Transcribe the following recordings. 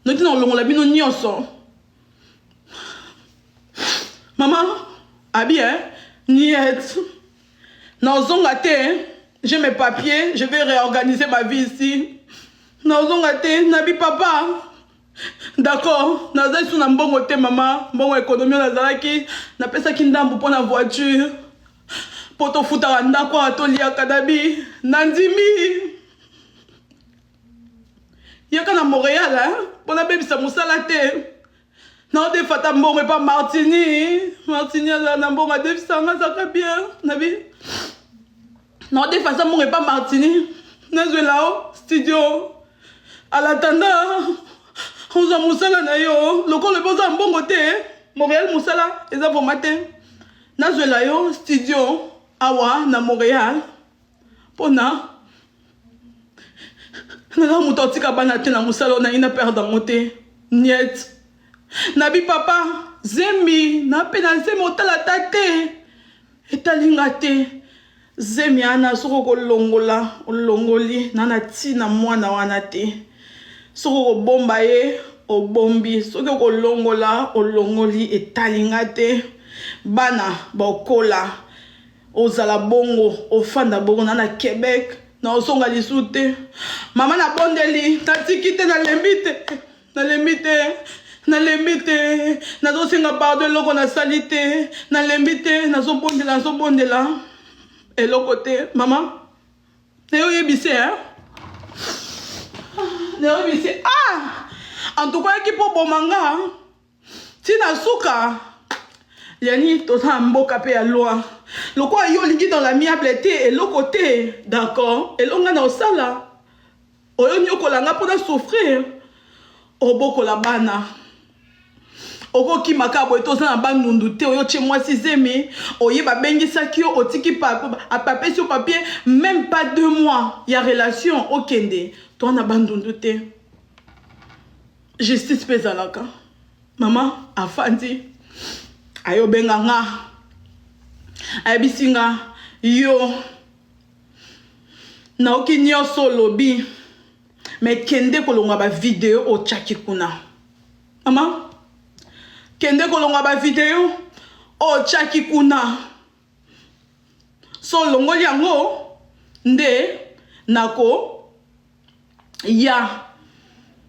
noki na olongola bino nyonso. Maman, abi niet. Naozonga te, j'ai mes papiers, je vais réorganiser ma vie ici. Naozonga te, nabi papa. D'accord, nazali sous na mbongo te maman, mbongo économie nazalaki, napesaki ndambu pour la voiture. Poto futa ndako atolia kadabi, nandimi. Yaka na Montréal pour na bebisa musala te. Na de fata mbongo pas Martini, Martini na mbongo defisa ngazaka bien, nabi. Na de fata mbongo pas Martini, nazwela studio. À l'attendant, on a musala na yo, loko le boza mbongo te, Montréal musala, eza pour matin. Nazwela yo studio awa na Montréal. Pona na mutotika bana te na musala na ina perdre moté. Niet. Nabi papa, zemi na pena zemi otala tate. Etalinga te. Zemi ana soko kolongola, olongoli nana tina mwana wana te. Soko bomba ye, obombi, soko kolongola, olongoli etalinga te. Bana bokola. Ozala bongo, ofanda bongo nana Québec, na osonga lisute. Maman na bondeli, tatiki te na lembite, na lembite. Na lembite, na zo singa pardon loko na salite, na lembite, na zo bondela. Et l'autre côté, maman, Néo yebise, hein? Néo yebise, ah! En tout cas, qui pour bon manga, tina souka, yani tota mboka pe ya loi. Le quoi yo ligi dans la miabilité et l'autre côté, d'accord? Et l'on a dans ça là. Oyo nyoko langa pour souffrir. Oboko la bana. Oko ki makabo etoza na bandundu te oyo chez moi sizemi oye ba bengisa ki o otiki papa a papier sur papier même pas 2 mois ya relation okende to na bandundu te justice pezalaka maman afandi ayo benganga abisinga yo na okinyo solo bi mais kende kolonga ba vidéo o chaki kuna maman kende kolonga ba video o chaki kuna so longoli yango nde nako ya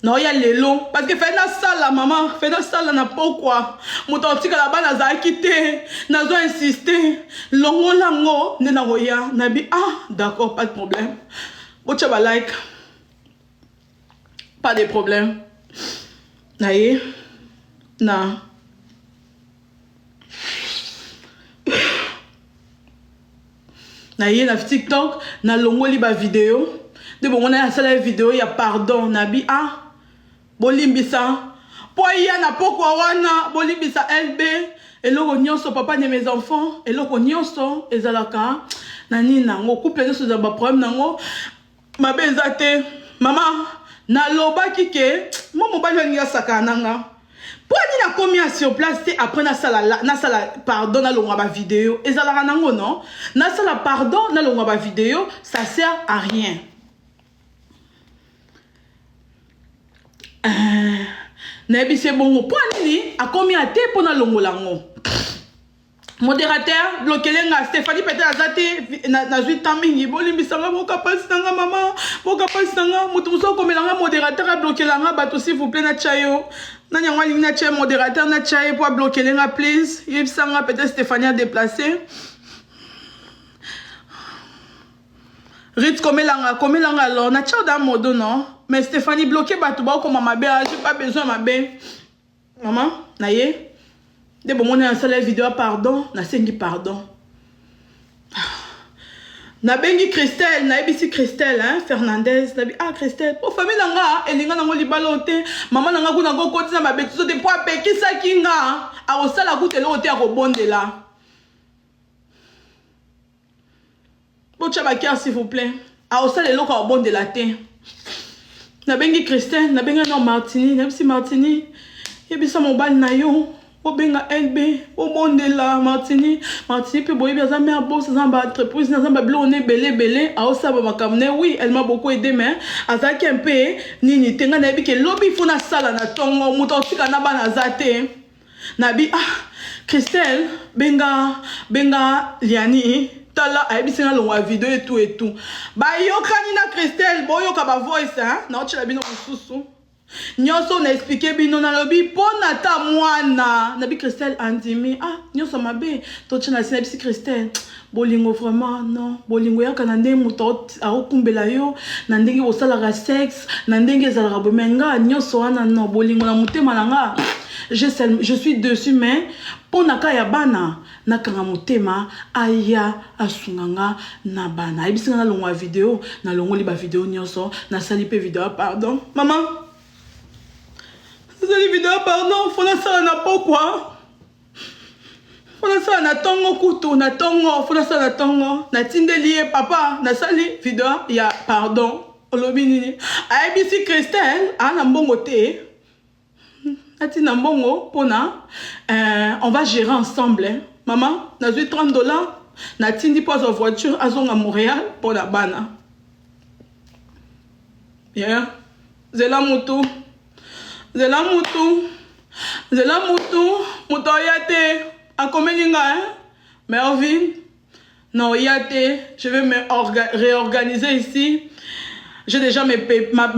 no ya lelo parce que fait na sala maman fait na sala na pourquoi mutotika la bana za kité nazo insister longola ngo nde na ya nabi d'accord pas de problème bocha ba like pas de problème naye na na ye na TikTok na longoli ba vidéo de bon on a la vidéo ya pardon nabi bolimbisa po ya na poko wana bolimbisa LB eloko nyonso papa de mes enfants eloko nyonso ezalaka nani nango couple nyonso za ba problème nango mabe ezate mama na loba kike mo mobali ya sakananga. Pourquoi na combien sur place après na sala pardon na longa ba vidéo et ça la nango non na sala pardon na longa ba vidéo ça sert à rien nebi c'est bon pour nini a combien té pour na longo lango modérateur bloquer lenga Stéphanie peut-être azate na zui tamingi bolimbisanga boka pasanga maman boka pasanga mutu so komelanga modérateur a bloquer langa bato s'il vous plaît na chayo na nyangwa lingna chayo modérateur na chayo pour bloquer lenga please yebsanga peut-être Stéphanie a déplacé Rit komelanga alors na chayo da modo non mais Stéphanie bloquer bato ba ko mama be j'ai pas besoin ma be maman na ye de bon on a une vidéo pardon na sengi pardon na bengi Christelle na ebisi Christelle Fernandez na bi Christelle pour famille nanga elinga nango libalote maman nanga kuna go kotisa ba betiso de po apekisa kinga a osala kutelo ote a kobondela bocha ba cœur s'il vous plaît a osala eloko a bondela te na bengi Christelle na benga no Martini na bisi Martini ebisa mobali na yo obenga LB obondela Martini pe boyebi aza mère boss aza ba entreprise aza ba bilo ne belé aosaba makamne oui elle m'a beaucoup aidé mais azaki un peu nini tenga na yebi ke lobi funa sala na tongo muto otika na bana azate nabi Christelle benga Liani tala ayebisi na longwa video et tout bayokani na Christelle boyoka ba voice na otila bino mosusu nyonso na expliqué bino na lobi pona ta mwana nabi Christelle andimi nyonso mabe toche na sina bisi Christelle bolingo vraiment non bolingo yaka na ndenge muto aokumbela yo na ndenge bosalaka sexe na ndenge ezalaka bomenga nyonso wana non bolingo na motema na nga je suis dessus mais pona ka ya bana nakanga motema aya asunganga na bana ayebisi nga na longwa video na longoli ba video nyonso nasali pe video pardon maman nasali video pardon fona sala na pokwa fona sala na tongo kutu na tongo fona sala na tongo natindeli ye papa nasali video ya pardon olobi nini ayebisi Christelle na mbongo te atina mbongo pona on va gérer ensemble maman nazwi $30 natindi po azwa voiture azonga Montréal pour la bana yeah zela mutu mutu oya te akomeli nga Mervyn non oya te je vais me réorganiser ici. J'ai déjà mes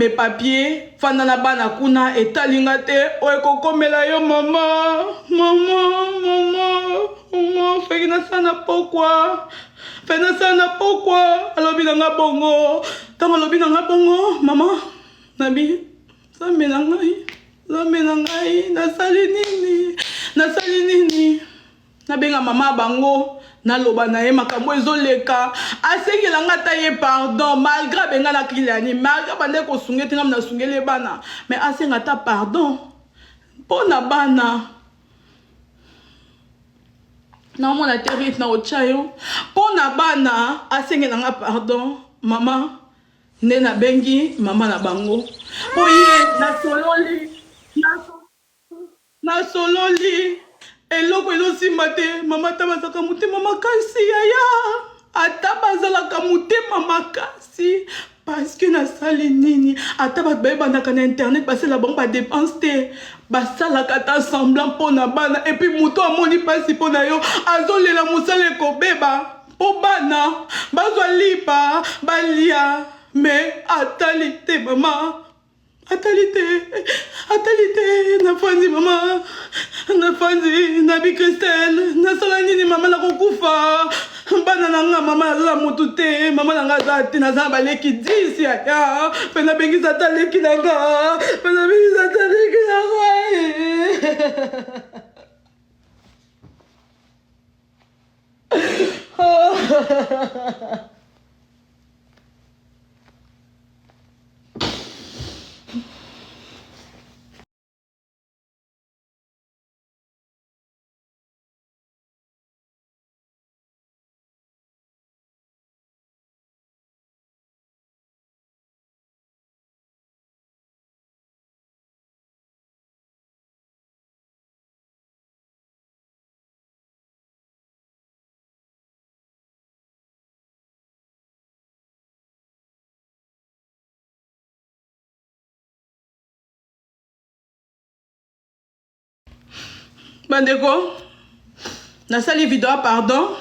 papiers. Fandana bana kuna etalinga te. Oe kokomela yo maman. Fekina sana pokwa. Alobi na nga bongo. Tango alobi na nga bongo. Maman. Nabi. Zambe na ngai. Nasali nini. Nabenga mama bango. Naloba na ye makambo ezoleka asengela nga ta ye pardon malgré benga na Liani malgré bande ko sunge tinga na sungele bana mais asenga ta pardon pona bana na mona terite na ochayo pona bana asengela nga pardon mama ne na bengi mama na bango oye na sololi eloko ezosimba te mama ata bazalaka motema makasi yaya ata bazalaka motema makasi parce que nasali nini ata bato bayebandaka na internet basala bango badepense te basalaka ata semblant mpona bana epuis moto amoni mpasi mpona yo azolela mosala ekobeba mpo bana bazwa lipa balia mais atali te mama atali te nafandi mama nafandi nabi Christelle nasala nini mama nakokufa bana na nga mama nazala motu te mama na nga aza te nazala baleki 10 yaya mpe nabengisa ata leki na nga bandeko nasali video pardon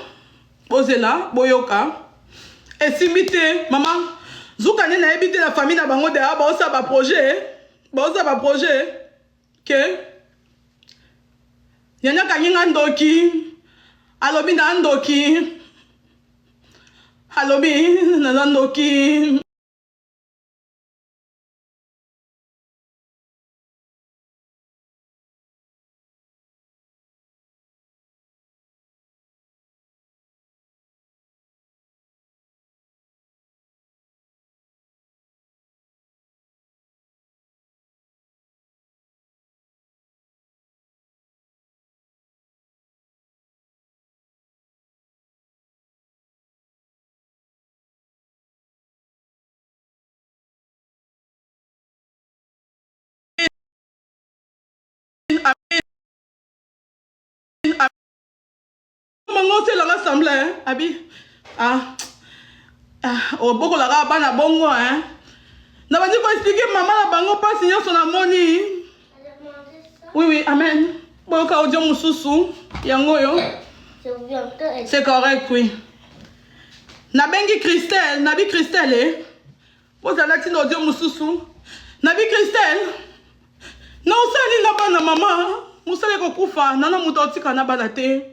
bozela boyoka esimbi te mama zuka nde nayebi te na famille na bango deya baosala baprojet ke nyanya kanginga ndoki alobi na ndoki alobi naza ndoki bango c'est l'assemblée abi beaucoup la bana bongo hein na bandi ko expliquer maman la bango pas signer son amoni oui amen boka audio mususu yango yo c'est correct oui na bengi Christelle na bi Christelle vous allez tin audio mususu na bi Christelle non sali na bana mama musale ko kufa nana mutotika na bana te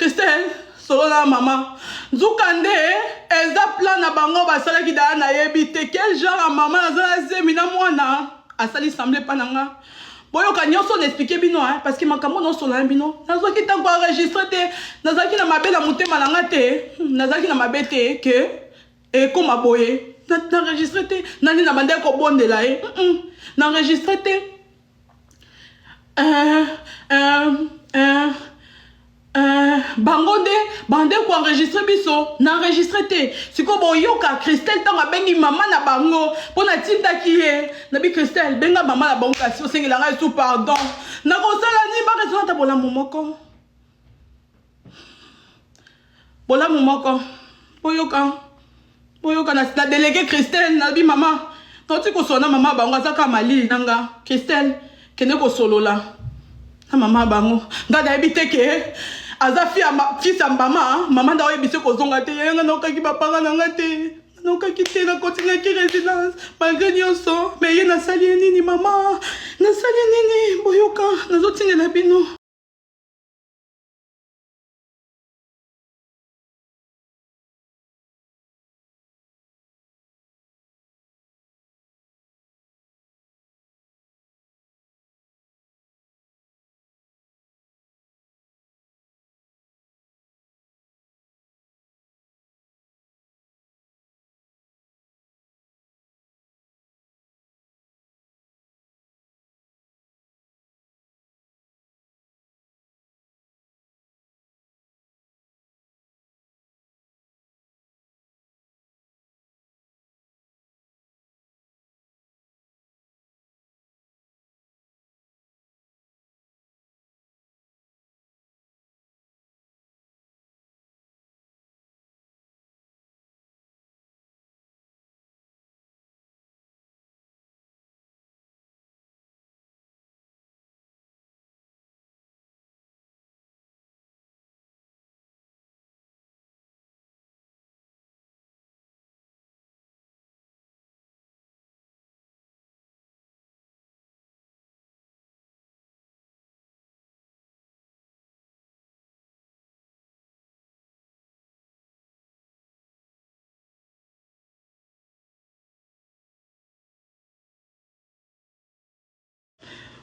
Christelle solo la mama Nzukande eza plan na bango basala ki da na yebite quel genre a maman azala zemina mwana asali semblé pananga boyo ka nyoso n'expliquer bino hein parce que makambo no solo bino nazo ki tango enregistrer te nazaki na mabela mutema nanga te nazaki na mabete que et comme aboye na enregistrer te nani na bande ko bondela na enregistrer te bangonde bande ko enregistrer biso na enregistrer te siko boyoka Christelle tanga bengi mama na bango pona tinda kiye na bi Christelle benga mama na bango kasi osengela ngai sous pardon na ko sala ni ba resona ta bola momoko boyoka na délégué Christelle na bi mama toti ko sona mama bango azaka mali nanga Christelle kene ko solola na mama bango ngada ebite ke aza fils ya mama nda oyebise kozonga te yenga naokaki bapanga nanga te naokaki te nakontinaki résidence malgré nyonso me ye nasali ye nini mama nasali nini boyoka nazotindela bino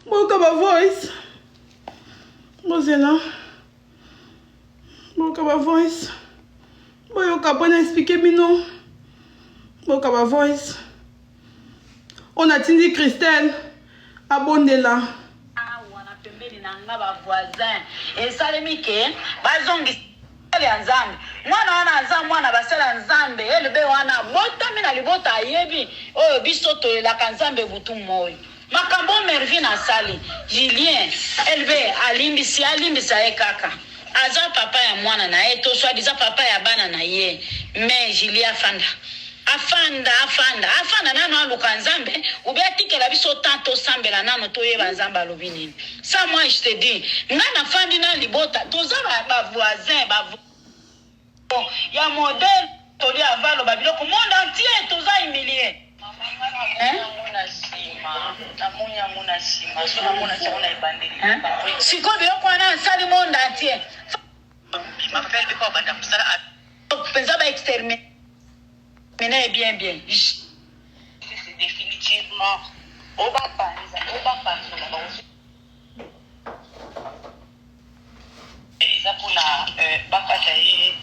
boyoka ba voice bozela boyoka ba voice boyoka mpona expliquer bino boyoka ba voice on atindi Christelle abondela wana pembeni na nga ba voisin esalemi ke bazongisa ya nzambe mwana wana aza mwana basala nzambe elebe wana botami na libota ayebi oyo biso toyelaka nzambe butu moyo makambo mervi na sali Julien elbe alimbisa ye kaka aza papa ya mwana na ye to swadiza papa ya bana na ye mais Julien afanda nano aluka nzambe ubeatikela biso tanto sambela nano toyeba nzambe alobi nini ça moi je te dis nga na fandi na libota toza ba voisin ya modèle toli avalo ba biloko monde entier toza humilié siko biloko wana asali monde entier penza ba exterminer mais bien c'est définitivement au bas pas eza mpona bapataye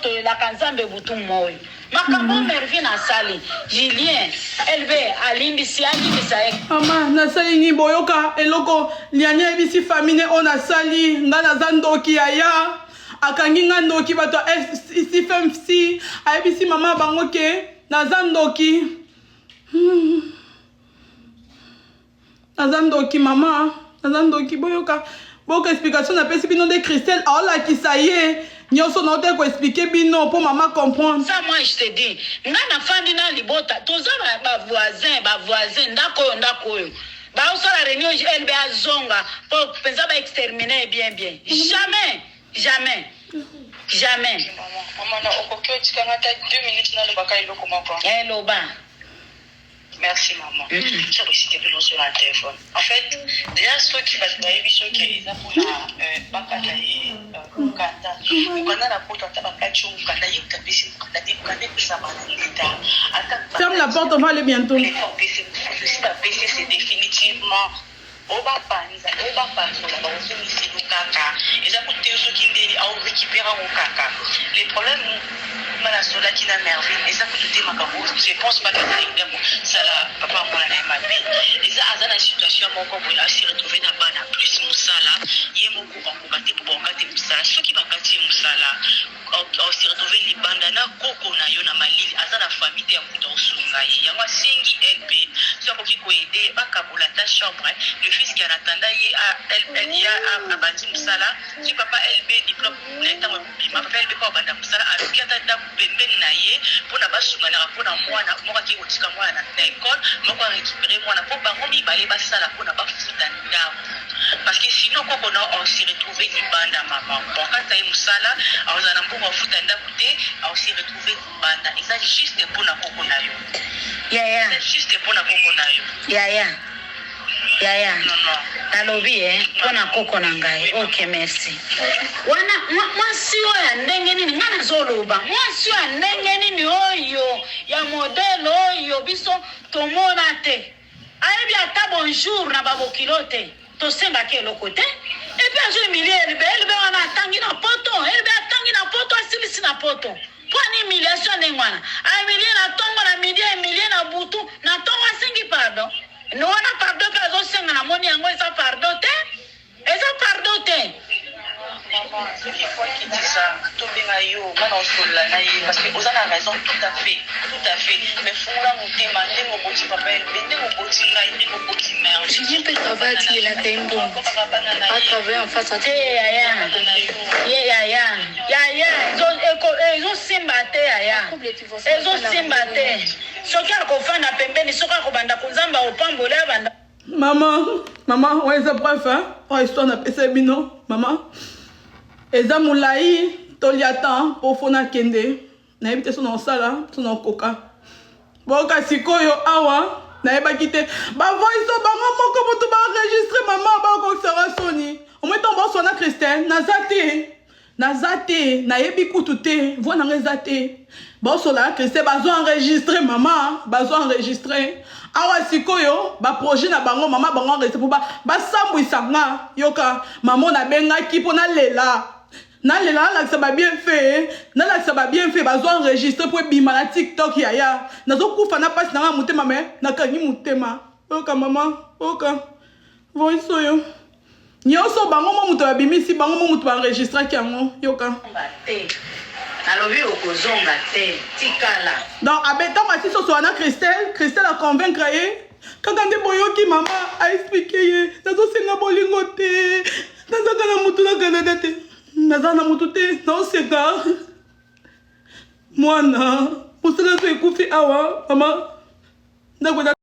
toyelaka nzambe butu moyo makambo mervi na sali Julien elbe alimbisa ye mama nasali ni boyoka eloko liani ebisi famine o nasali nga naza ndoki aya akangi nga ndoki bato FCFMC ayebisi mama bango ke naza ndoki naza ndoki mama naza ndoki boyoka Bon, explication n'a pas si bino de Christelle. Oh là, qui ça y est. Nyonso na ote ko expliquer bino pour maman comprendre. Ça, moi, je te dis. Nga na fandi na libota. Toza ba voisin. Ndako yo. Ba osa la réunion, LB azonga. Pour penser ba exterminer bien. Jamais. Maman, on peut que tu as 2 minutes dans le bacal de comment quoi. Hello, ba. Merci maman. J'ai aussi quelque chose sur un téléphone. En fait, déjà ceux qui vont travailler, ceux qui les a pour la bacataille, Kanda. Kanda la porte, on t'a pas chou, Kanda y tapé, Kanda ça va l'État. Ferme la porte, on va aller bientôt. Les PC, c'est définitivement. Oba panza, oba panza, on se met au caca. Ils ont coûté ceux qui ont récupéré au caca. Les problèmes, la sola qui n'a merveille, et ça coûte des macarons. Je pense pas que ça la papa moi la ma vie. Et ça a une situation mon corps pour se retrouver dans bana plus musala, y est mon corps pour gâter pour gâter musala. Ceux qui va gâter musala, on se retrouver les bandana koko na yo na malili, azana famille ya kuto sunga ye. Ya moi singi LB, soit pour qui ko aider ba kabola ta chambre. Le fils qui en attendant y a bandi musala, si papa LB diplôme n'état ma papa LB pas banda musala avec ta pembeni na ye pona basungana pona mwana moka ki kotika mwana na école moko récupérer mwana po bango mibale basala pona bafuta ndako parce que sinon koko na on se retrouver libanda maman bon quand ça y musala on a mpo bafuta ndako te on se retrouver libanda et ça juste pona koko na yo c'est juste pona koko na yo Yaya. Nalobi pona koko na ngai. OK, merci. Wana mwasi oyo ya ndenge nini nga nazoloba. Mwasi oyo ya ndenge nini oyo ya modèle oyo biso tomona te. Ayebi ata bonjour na babokilo te. Tosenga ke eloko te. Et puis azo emilie elbe wana atangi na poto. Elbe atangi na poto asilisi na poto. Poni humiliation ndengwana. Emilie na tongo na midi, emilie na butu na tongo asengi pardon. No wana pardon ka zo senga na moni yango eza pardon te. Maman, ce qu'il faut qu'il dise ça, tout bien yo, mana osola na ye parce que vous avez raison tout à fait. Mais fungula mutema ndemo boti papa ndemo boti ngai ndemo boti mère. Je viens peut travailler la tembo. À travers en face à toi. Yaya. Ezo simba te yaya. Ezo simba te. Soki akofana pembeni soki akobanda kunzamba opambola banda. Maman, ouais, c'est bref, hein? Oh, histoire n'a pas bino, maman. Eza moulaï, toliatan, pour fona kende. Na ebite son sala, son coca. Boka sikoyo awa, na eba kite. Ba voice bango moko moto ba enregistrer maman ba ko sera soni. O meto ba sona Christelle, nazate, na ebi kutute, vo na ngezate. Ba sola Christelle ba zo enregistrer maman, ba zo enregistrer. Awa sikoyo ba projet na bango maman bango enregistrer pour ba sambwisa nga yoka maman na benga ki pona lela. Nalela ça va bien fait, ça va bien fait, bazo enregistrer pour bima na TikTok yaya. Nazo kufa na passe na mutema me na kangi mutema. Oka maman, oka. Voice yo. Nyonso bango mo muto babimisi bango mo muto enregistrer kiango yoka. Nalobi okozonga te, tikala. Donc abeta mati so so na Christelle a convaincre ye. Kaka nde boyoki maman a expliquer ye. Nazo senga bolingo te. Nazo kana mutu na Canada te. Nazana mutute na oseka mwana musala to ekufi awa mama ndakwenda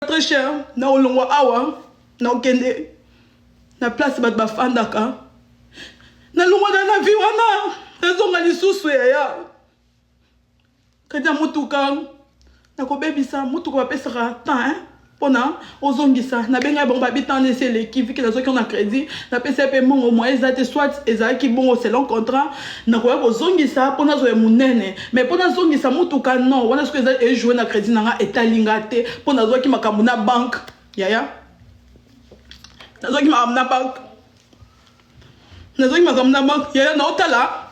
très cher na olongwa awa na okende na place bat bafandaka na longwa na vie wana nazonga lisusu yaya kati ya mutuka nakobebisa mutuka bapesaka temps pona ozongisa na benga bon babitane c'est l'équipe qui nazo ki on a crédit na PCP mongo mo ezate soit ezaki bongo selon contrat na ko ozongisa pona zo munene mais pona zongisa mutuka non wana ce que ça est joué na crédit na etalinga te pona zo ki makambu na banque yaya nazo ki makambu na banque yaya na otala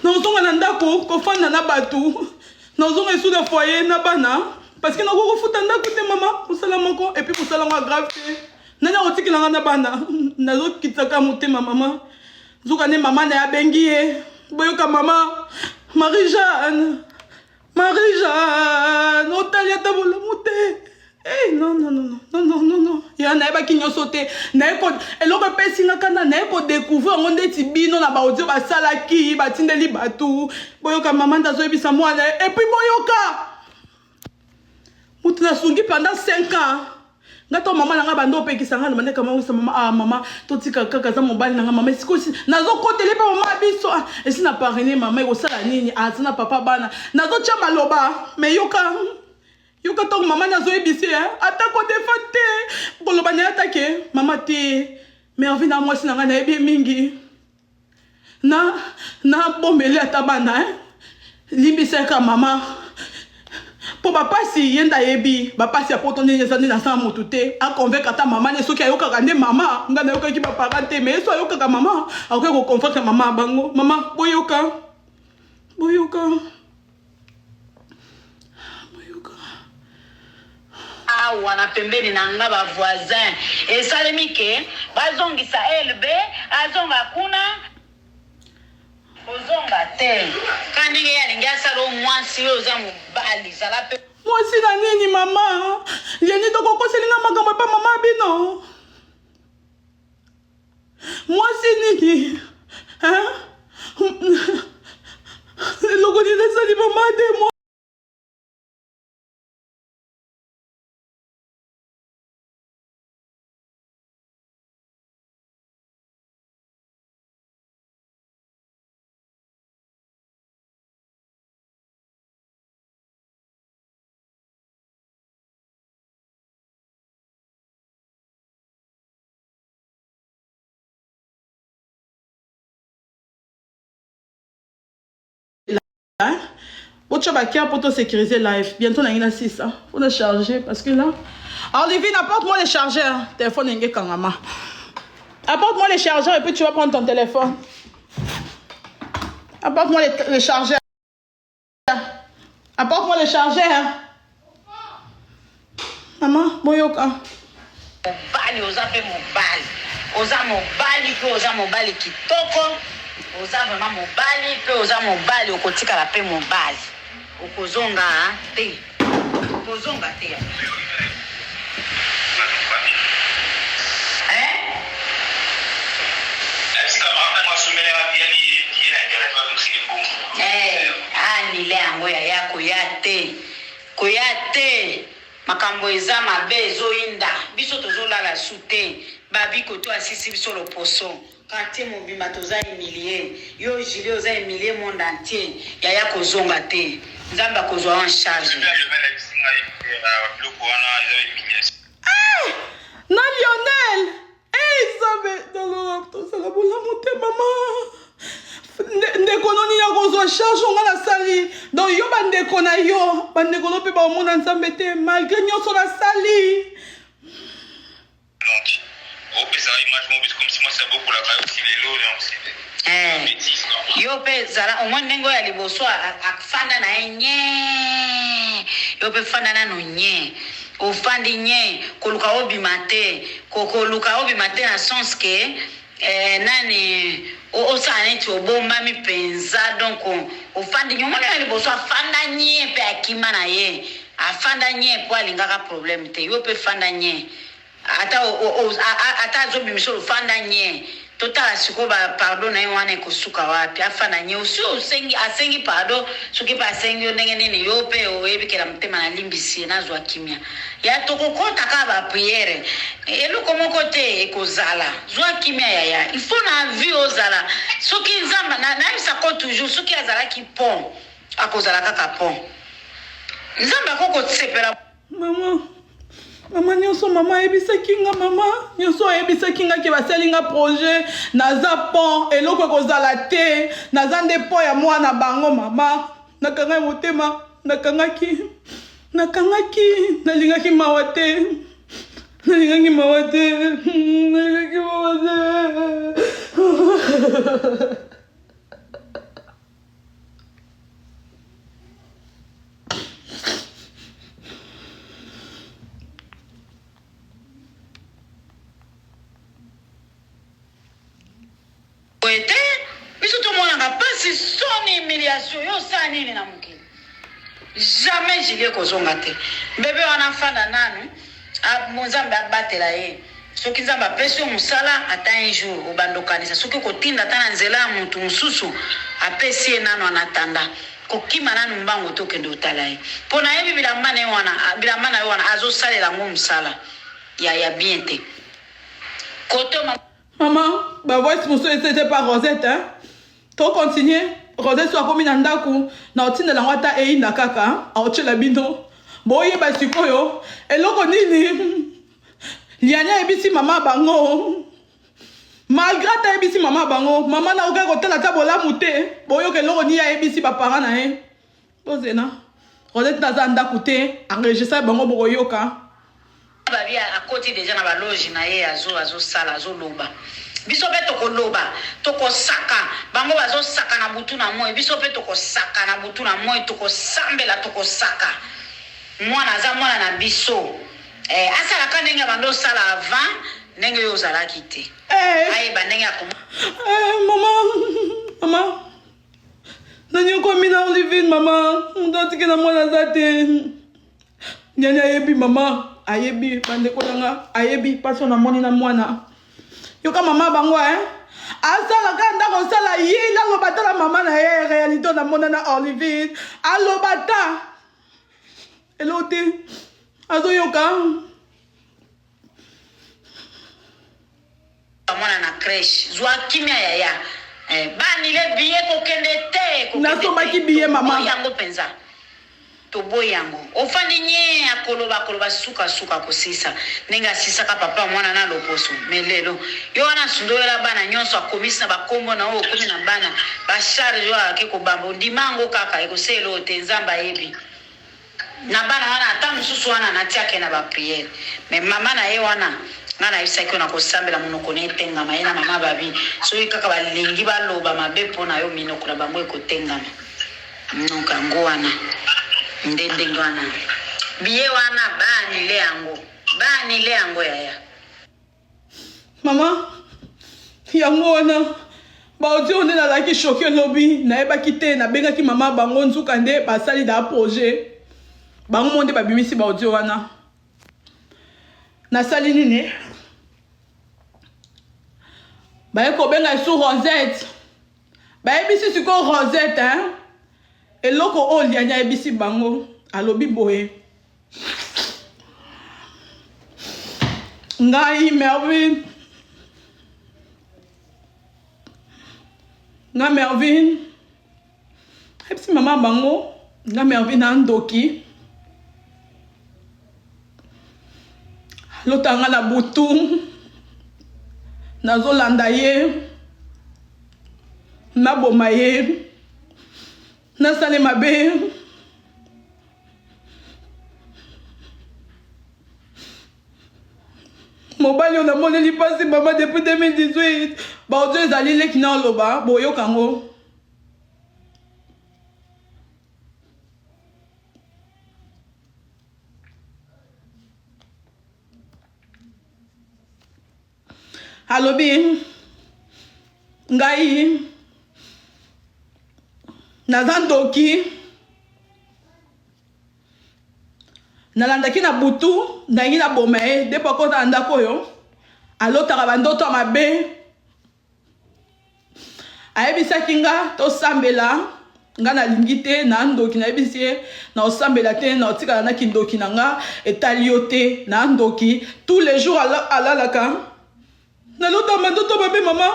na ozonga na ndako ko fanda na batu na ozonga sous le foyer na bana. Parce que nous avons fait un peu de maman, pour cela et puis pour cela grave. Nous avons dit que nous avons quitté ma maman. Nous avons dit maman na bengi. Boyoka maman, Marie-Jeanne, Otalia tabola mouté. Eh, non. Ya na eba kinyo sote. Na eko, eloko pesi nga kanda na eko découvrir on ndeti bino na ba audio ba salaki, ba tindeli batu. Boyoka maman ndazo ebisa mwana. Et puis boyoka. Mutu na sungi pendant 5 ans. Ngato maman nanga bando pekisa nga demande kama wisa mama ah maman totika kaka za mobali nanga mama sikosi nazo kotele pa mama biso ah esi na parrainer mama eko sala nini ah tina papa bana nazo tia maloba mais yoka to mama nazo ebisi ata ko defante koloba na atake mama te merveille na mwasi nanga na ebi mingi na bombele ata bana limbisa ka mama po bapasi yenda yebi bapasi ya poto nene zande na sama motu te a convaincre ata mama ne soki ayokaka nde mama nga na yokaki ba parent te mais so ayokaka mama akoki ko convaincre mama bango mama boyoka awa na pembeni na nga ba voisin esalemi ke bazongisa elbe azonga kuna ozonga te kandi nge yalingi asala mwasi oyo oza mobali zala pe mwasi na nini mama yeni tokokoselinga makambo epa mama bino mwasi nini eloko nini esali mama te Votre bakia pour te sécuriser live. Bientôt, on a 6. Faut le charger parce que là. Alors, Livine, apporte-moi les chargeurs. Téléphone n'est pas kangama. Apporte-moi les chargeurs et puis tu vas prendre ton téléphone. Apporte-moi les chargeurs. Apporte-moi les chargeurs. Maman, boyoka. mobali oza pe mobali oza mobali pe oza mobali kitoko oza vraiment mobali pe oza mobali okotikala pe mobali okozonga te okozonga te anile yango yaya koya te makambo eza mabe ezoyinda biso tozolala su te babiko to asisi biso loposo quartier mobimba toza humilie yo jili oza humilie monde entier yaya kozonga te nzambe akozwa en charge na Lionel nzambe nalona tosala bolamu te mama ndeko noni ya kozwa charge onga nasali donc yo bandeko na yo bandeko no mpe baomona nzambe te malgré nyonso nasali yo mpe zala omoi ndenge oyo ya liboso afanda na ye nye yo mpe fanda nano nye ofandi nye koluka obima te koluka obima te na sens ke nani osala neti obombami mpenza donc ofandi nye omoni ya liboso afanda nye mpe akima na ye afanda nye mpo alingaka problème te yo mpe fanda nye ata azobimisa ofanda nye totala sikoyo bapardon na ye wana ekosuka wapi afanda nye osi asengi pardon soki mpe asengi yo ndenge nini yo mpe oyebikela motema na limbisi ye nazwa kimia ya tokokota kaka bapriere eloko moko te ekozala zwa kimia yaya ifo na vie ozala soki nzamba nayebisa ko toujours soki azalaki pont akozala kaka pont nzambe akokosepela mama nyonso mama ayebisaki nga mama nyonso ayebisaki nga ke basali nga projet naza pont eloko ekozala te naza nde pont ya mwana bango mama nakangaki motema nakangaki nalingaki mawa te biso tomonaka mpasi soni humiliation yo osala nini na mokili jamais Julie kozonga te bébé wana fanda nanu monzambe abatela ye soki nzambe apesi yo mosala ata un jour obandokanisa soki kotinda ata na nzela ya motu mosusu apesi ye nano anatanda kokima nanu mbango tokende otala ye mpo nayebi bilamba na ye wana azosalela yango mosala ya bien te koto maman bavoice mosusu esete pa Rosette hein? To continue Rosette so akomi na ndako na otindela yango ata eyinda kaka aotyela bino boyeba sikoyo eloko nini lianya ebisi mama bango malgré ta ebisi mama bango mama na oka kotala ta bolamu te boyoka eloko nini ayebisi baparent na ye bozena Rosette naza ndako te enregistre bango bokoyoka babi akoti deja na baloge na ye azosala azoloba biso mpe tokoloba tokosaka bango bazosaka na butu na moi biso mpe tokosaka na butu na moi tokosambela tokosaka mwana aza mwana na biso asalaka ndenge bando osala avant ndenge yo ozalaki te ayeba ndenge mama nanyokomi na Olivine mama ndotiki na mwana aza te nyani ayebi mama ayebi bandeko nanga ayebi paso na moni na mwana yoka mama bango asalaka ndako osala ye aloba ta na mama na ye réalité na mona na Olivine aloba ta elo te azoyoka mwana na crèche zwa kimia yaya banile biye kokende te nasomaki biye mama yango penza toboyi yango ofandi nye akoloba suka kosisa ndenge asisaka papa mwana na loposo me lelo yo wana sundoyela bana nyonso akomisi na bakombo na oyo okomi na bana basharge oyo ayaki kobamba ondimango kaka ekosela oyo te nzambe ayebi na bana wana ata mosusu wana natiake na bapriere me mama na ye wana nga nayebisaki yo na kosambela monoko na etengama ye na mama babi soki kaka balingi baloba mabe mpo na yo minoko na bango ekotengama monoko yango wana ndenge wana biye wana banile yango yaya mama yango wana baodio nde nazalaki shoke lobi nayebaki te nabengaki mama bango nzuka nde basali da projet bango mo nde babimisi baodio wana nasali nini baye kobenga esu Rosette bayebisi sikoyo Rosette eloko oyo lianya ayebisi bango alobi boye ngai Mervyn ayebisi mama bango nga Mervyn na ndoki lotanga na butu nazolanda ye naboma ye nasale mabe mobali oyo namoneli mpasi mama depuis 2018 baodio ezali leki na oloba boyoka yango alobi ngai naza ndoki nalandaki na butu ndangi na boma ye depo akota na ndako oyo alotaka bandoto ya mabe ayebisaki nga tosambela nga nalingi te na ndoki nayebisi ye na osambela te na otikala na kindoki na nga etali yo te na ndoki tous les jours alalaka nalota bandoto mabe mama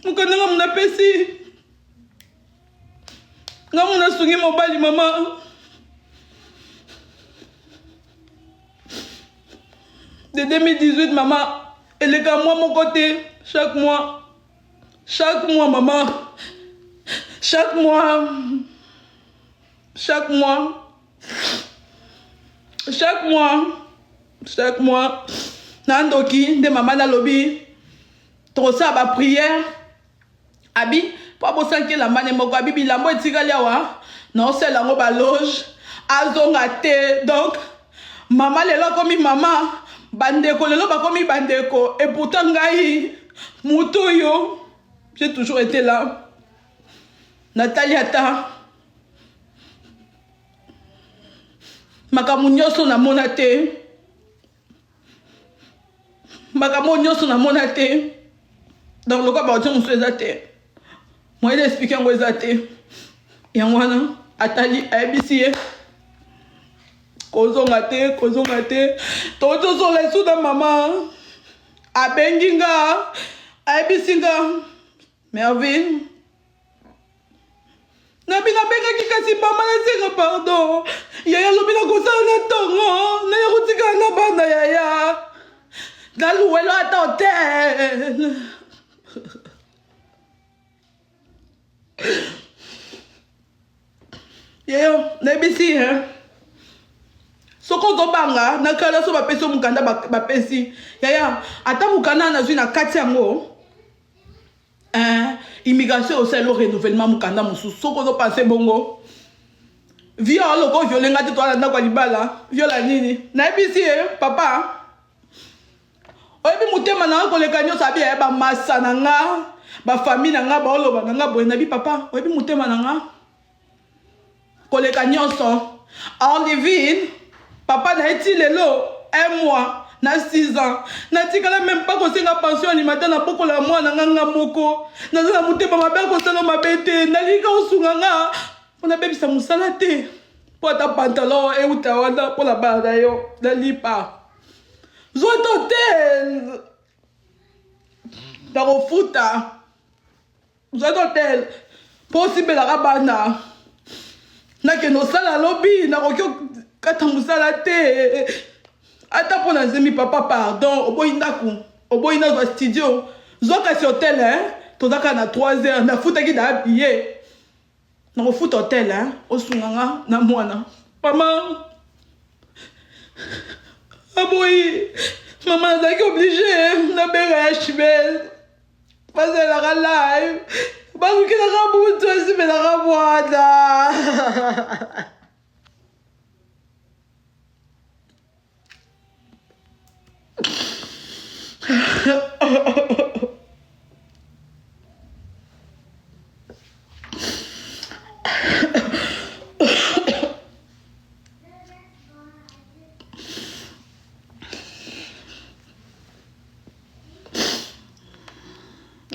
mokandanga munapesi nga muna sungi mobali mama de 2018 mama eleka moi moko te chaque mois mama chaque mois na ndoki nde mama nalobi tokosala bapriere abi po abosanki elamba ne moko abi bilambo etikali awa naosala yango baloge azonga te donc mama lelo akomi mama bandeko lelo bakomi bandeko et pourtant ngai mutu oyo j'ai toujours été là Nathalie ata makambo nyonso namona te. Makambo nyonso namona te. Donc le quoi baotia mosusu eza te. Moyen d'expliquer yango eza te. Yango wana atali ayebisi ye kozonga te tozozola esu na mama abengi nga ayebisi nga Mervyn nabi nabengaki kasi mama nasenga pardon yaya lobi nakosala na ntongo naya kotikala na bana yaya naluwelo ata hotel yeyo nayebisi soko ozobanga nakala so bapesi yo mokanda bapesi yaya ata mokanda nazwi na kati yango immigration osala renouvellement mokanda mosusu soko ozopense bongo viole oko violenga te toala ndako ya libala viola nini nayebisi ye papa oyebi motema na nga koleka nyonso abi yaya bamasa na nga bafamille na nga baoloba na nga boye nayebi papa oyebi motema na nga koleka nyonso Olivine papa na eti lelo 1 mois na 6 ans natikala même pas kosenga pension alimentaire na pokola mwana nga moko naza na motema mabe akosala mabe te nalika osunga nga mpona bebisa mosala te mpo ata pantalon euta wana mpona bana na yo nalipa zwa hotel nakofuta zwa hotel mpo osibelaka bana nakende osala lobi nakoki kata mosala te ata mpo na nzembi papa pardon oboyi ndako oboyi nazwa studio zwa kasi hotel tozaka na 3 heures nafutaki na abie nakofuta hotel osunganga na mwana mama aboyi mama nazalaki oblige nabenga ya chibel bazelaka live balukilaka butu esibelaka mwana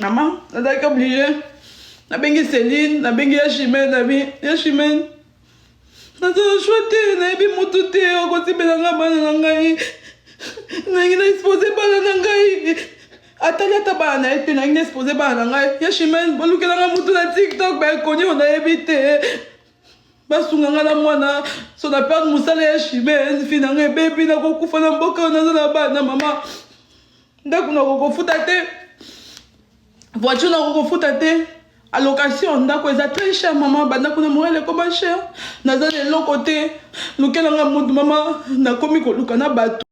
Maman, nazalaki oblige nabengi Céline, nabengi Yashimen nazala shwa te nayebi motu te okosibelanga bana na ngai nangi na expose bana na ngai atali ata bana na ye te nangi na expose bana na ngai Yashimen bolukelanga motu na TikTok baekoni o nayebi te basunganga na mwana so na perde mosala Yashimen fi na ngai ebebi nakokufa na mboka naza na bana mama ndako nakokofuta te voiture nakokofuta te allocation ndako eza très cher mama bandako na morele ekoma cher naza na eloko te lukelanga motu mama nakomi koluka na bato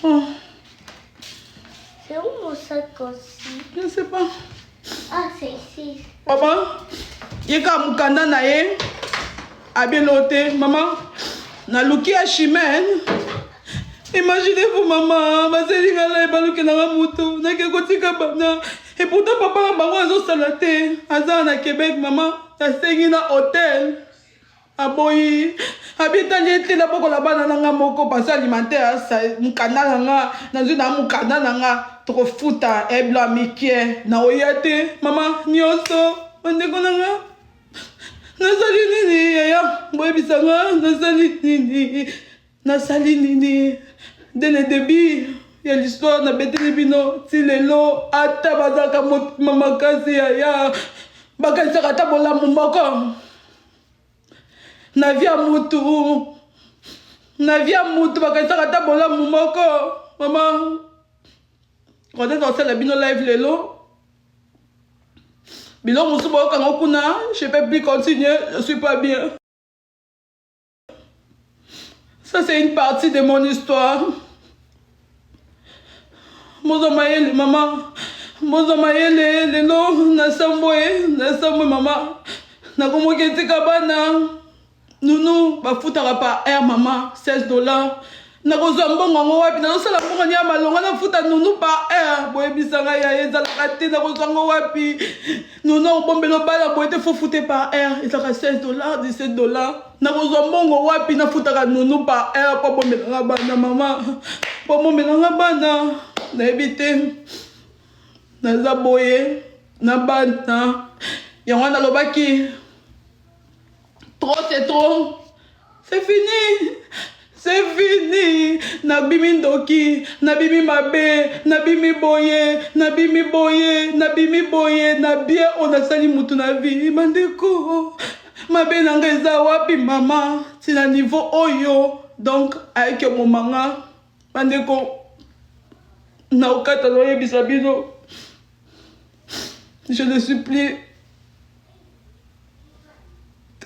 Oh. C'est où mon sac aussi? Je ne sais pas. Ah, c'est ici. Papa, yeka mukanda na ye abelote maman na luki ya Chimène. Imaginez-vous maman, bazelinga la baluki na mutu na ke kotika bana. Et pourtant papa na bango azo salate aza na Québec maman, tasengi na hôtel. Aboyi abitali ete na boko la bana nanga moko pension alimentaire sa mukanda nanga nazwi na mukanda nanga tokofuta ebla mikie na oyate mama nyonso ondeko nanga nasali nini yaya boyebisanga nasali nini dès le début ya l'histoire na beteli bino ti lelo ata bazalaka motema makasi yaya bakanisaka ata bolamu moko na via mutu bakanisaka ata bolamu moko mama Quand on fait la bino live lelo. Bilo musubo kangokuna, je peux plus continuer, je suis pas bien. Ça c'est une partie de mon histoire. Mozo mayele maman. Mozo mayele lelo nasamboe maman. Nakomoke tika bana. Nounou bafutaka pa air maman $16. Nakozwa mbongo ngo wapi nazosala mbongo nya malonga nafuta nunu pa air boyebisanga ya ezalaka te nakozwa ngo wapi nunu obombelo bala boye te fo fute pa air ezalaka $16 $17 nakozwa mbongo wapi nafutaka nunu pa air po bombelanga bana mama po bombelanga bana nayebi te naza boye na bana yango nalobaki trop c'est trop c'est fini. C'est fini. Nabimi ndoki, nabimi mabe, nabimi boye, nabimi boye, nabimi boye, nabie onasali mutu na vie. Mandeko, mabe nangeza wapi mama, c'est na niveau oyo. Donc, avec mon manga, mandeko, na okata loye bisabino. Je le supplie.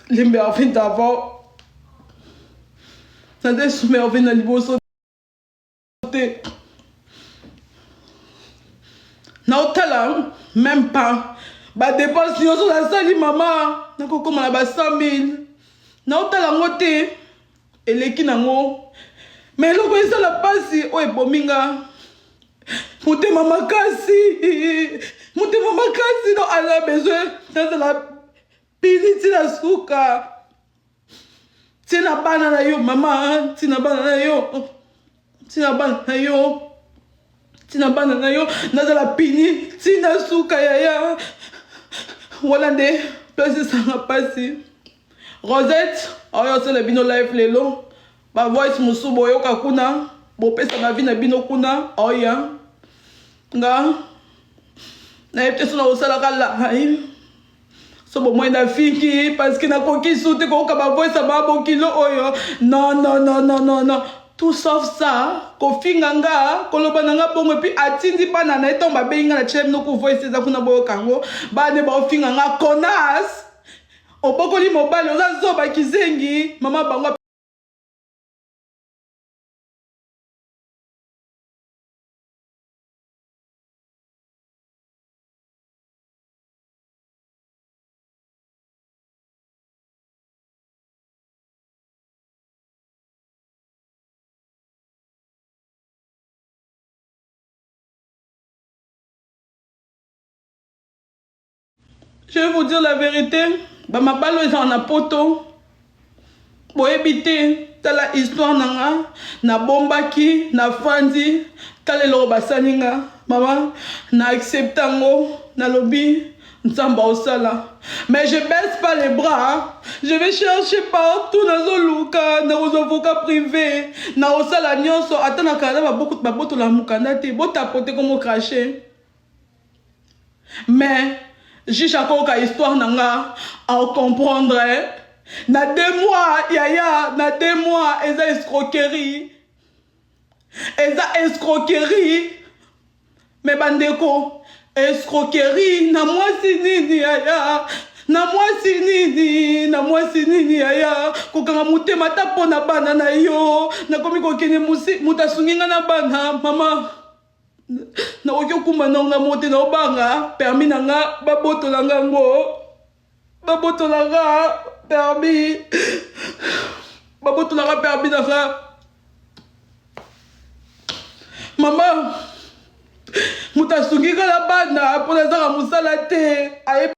Les merveilles d'avant. Nade soumerve na liboso te. Na otala même pas. Ba dépense nyonso na sali mama. Na kokoma na ba 100,000. Na otala ngo te. Eleki nango. Mais loko esala pasi o ebominga. Motema makasi. Motema makasi no ala besoin. Nazala pili tina suka. Tina bana na yo mama, tina bana na yo. Tina bana na yo. Tina bana na yo. Nazala pini, tina suka yaya. Wala nde, place sanga pasi. Rosette, oyo se le bino live lelo. Ba voice musubo yo kakuna. Bo pesa na vina bino kuna, oya. Nga. Na yepte suna usala kala hai. So bon moi na fiki parce que na koki soute ko ka ba voice ba bo kilo oyo. Non. Tout sauf ça. Ko finganga, ko loba nga bongo puis atindi bana na etomba be inga na chem no ko voice za kuna boyo kango. Ba ne ba finganga konas. Obokoli mobile oza zoba kizengi, mama bango Je vais vous dire la vérité. Bah ma balle est en apoto. Pour éviter la histoire nanga na bombaki na fandi tale lo basaninga maman na acceptango na lobby nzamba osala. Mais je baisse pas les bras. Je vais chercher partout dans zoluka na avocat privé na osala nyonso atana kana ba beaucoup ba boto la mukanda te bota pote comme cracher. Mais Jishako histoire nanga à comprendre. Na 2 mois, yaya, na 2 mois, eza escroquerie. Eza escroquerie. Mais bandeko, escroquerie, na mwasi nini yaya. Na mwasi nini yaya. Kokanga mutema tapo na bana na yo. Na komi kokene mutasunginga na bana, mama. Na okyo kumba nonga mote na obanga permis nanga baboto langa ngo baboto langa permis nanga mama mutasungi kala bana pona zaka musala te aye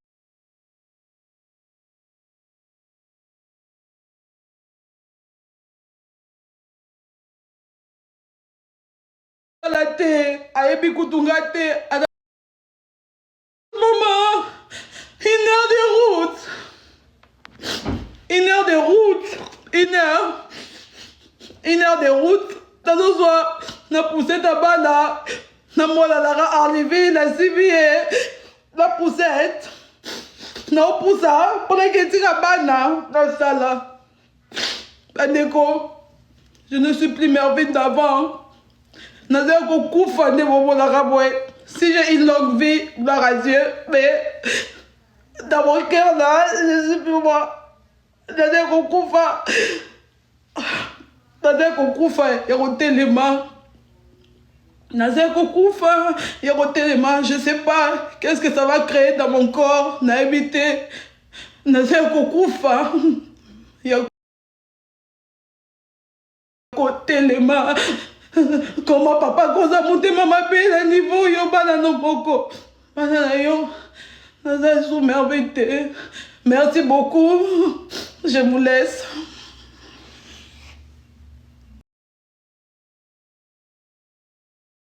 la te ayebi kutunga te maman 1 heure de route 1 heure de route 1 heure de route tazozwa na poussette à bana na mola la arrivé na sibie la poussette na poussa pendant que tira bana na sala bandeko je ne suis plus merveille d'avant. Naza kokufa nde bomonaka boye. Si j'ai une longue vie, gloire à Dieu, mais dans mon cœur là, je suis plus moi. Naza kokufa. Naza kokufa yakotelema. Naza kokufa yakotelema. Je sais pas qu'est-ce que ça va créer dans mon corps. Na évité. Naza kokufa yakotelema. Comment papa koza motema mabe na niveau yo bana no boko. Bana na yo. Naza sous merveille. Merci beaucoup. Je vous laisse.